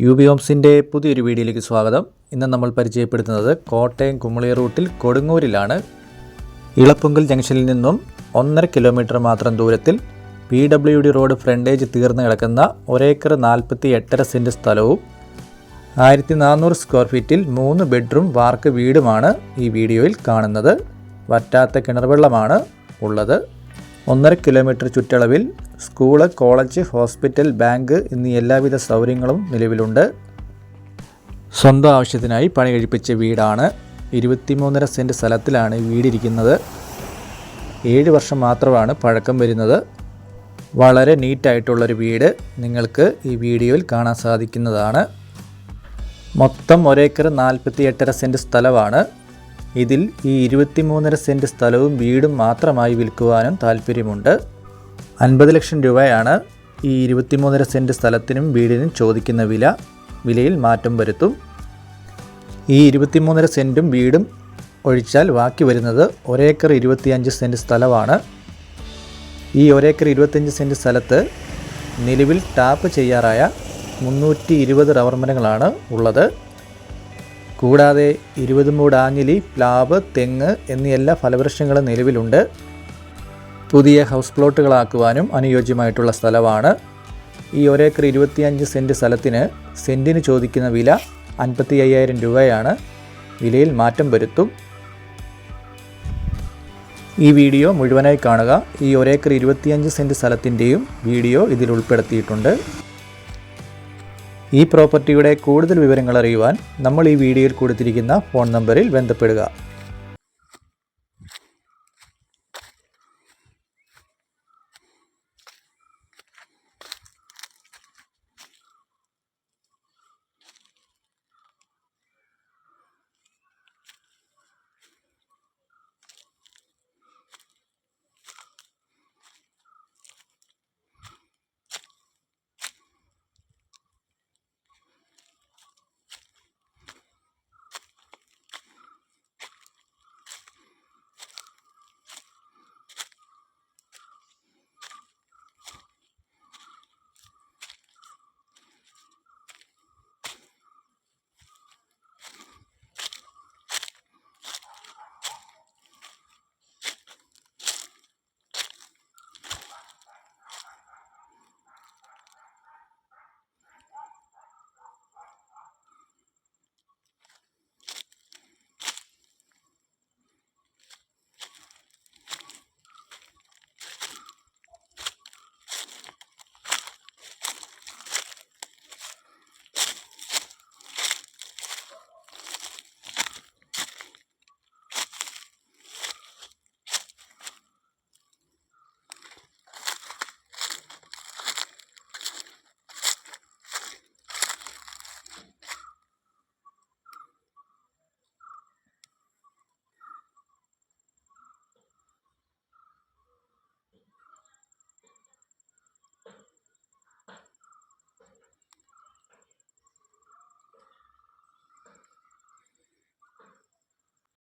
Ubi ഹോംസിൻ്റെ പുതിയൊരു വീഡിയോയിലേക്ക് സ്വാഗതം. ഇന്ന് നമ്മൾ പരിചയപ്പെടുത്തുന്നത് കോട്ടയം കുമളി റൂട്ടിൽ കൊടുങ്ങൂരിലാണ്. ഇളപ്പുങ്കൽ ജംഗ്ഷനിൽ നിന്നും 1.5 കിലോമീറ്റർ മാത്രം ദൂരത്തിൽ PWD റോഡ് ഫ്രണ്ടേജ് തീർന്നു കിടക്കുന്ന 1 ഏക്കർ 48.5 സെൻറ്റ് സ്ഥലവും 1400 സ്ക്വയർ ഫീറ്റിൽ 3 ബെഡ്റൂം വാർക്ക് വീടുമാണ് ഈ വീഡിയോയിൽ കാണുന്നത്. വറ്റാത്ത കിണർവെള്ളമാണ് ഉള്ളത്. 1.5 കിലോമീറ്റർ ചുറ്റളവിൽ സ്കൂള്, കോളേജ്, ഹോസ്പിറ്റൽ, ബാങ്ക് എന്നീ എല്ലാവിധ സൗകര്യങ്ങളും നിലവിലുണ്ട്. സ്വന്തം ആവശ്യത്തിനായി പണി കഴിപ്പിച്ച വീടാണ്. 23.5 സെൻറ്റ് സ്ഥലത്തിലാണ് വീടിരിക്കുന്നത്. 7 വർഷം മാത്രമാണ് പഴക്കം വരുന്നത്. വളരെ നീറ്റായിട്ടുള്ളൊരു വീട് നിങ്ങൾക്ക് ഈ വീഡിയോയിൽ കാണാൻ സാധിക്കുന്നതാണ്. മൊത്തം 1 ഏക്കർ 48.5 സെൻറ്റ് സ്ഥലമാണ്. ഇതിൽ ഈ 23.5 സെൻറ്റ് സ്ഥലവും വീടും മാത്രമായി വിൽക്കുവാനും താല്പര്യമുണ്ട്. 50 ലക്ഷം രൂപയാണ് ഈ 23.5 സെൻറ്റ് സ്ഥലത്തിനും വീടിനും ചോദിക്കുന്ന വിലയിൽ മാറ്റം വരുത്തും. ഈ 23.5 സെൻറ്റും വീടും ഒഴിച്ചാൽ ബാക്കി വരുന്നത് 1 ഏക്കർ 25 സെൻറ്റ് സ്ഥലമാണ്. ഈ 1 ഏക്കർ 25 സെൻറ്റ് സ്ഥലത്ത് നിലവിൽ ടാപ്പ് ചെയ്യാറായ 320 റബ്ബർ മരങ്ങളാണ് ഉള്ളത്. കൂടാതെ 20 മൂട് ആഞ്ഞിലി, പ്ലാവ്, തെങ്ങ് എന്നീ എല്ലാ ഫലവൃക്ഷങ്ങളും നിലവിലുണ്ട്. പുതിയ ഹൗസ് പ്ലോട്ടുകളാക്കുവാനും അനുയോജ്യമായിട്ടുള്ള സ്ഥലമാണ്. ഈ 1 ഏക്കർ 25 സെൻറ്റ് സ്ഥലത്തിന് സെൻറ്റിന് ചോദിക്കുന്ന വില 55,000 രൂപയാണ്. വിലയിൽ മാറ്റം വരുത്തും. ഈ വീഡിയോ മുഴുവനായി കാണുക. ഈ 1 ഏക്കർ 25 സെൻറ്റ് സ്ഥലത്തിൻ്റെയും വീഡിയോ ഇതിൽ ഉൾപ്പെടുത്തിയിട്ടുണ്ട്. ഈ പ്രോപ്പർട്ടിയുടെ കൂടുതൽ വിവരങ്ങൾ അറിയുവാൻ നമ്മൾ ഈ വീഡിയോയിൽ കൊടുത്തിരിക്കുന്ന ഫോൺ നമ്പറിൽ ബന്ധപ്പെടുക.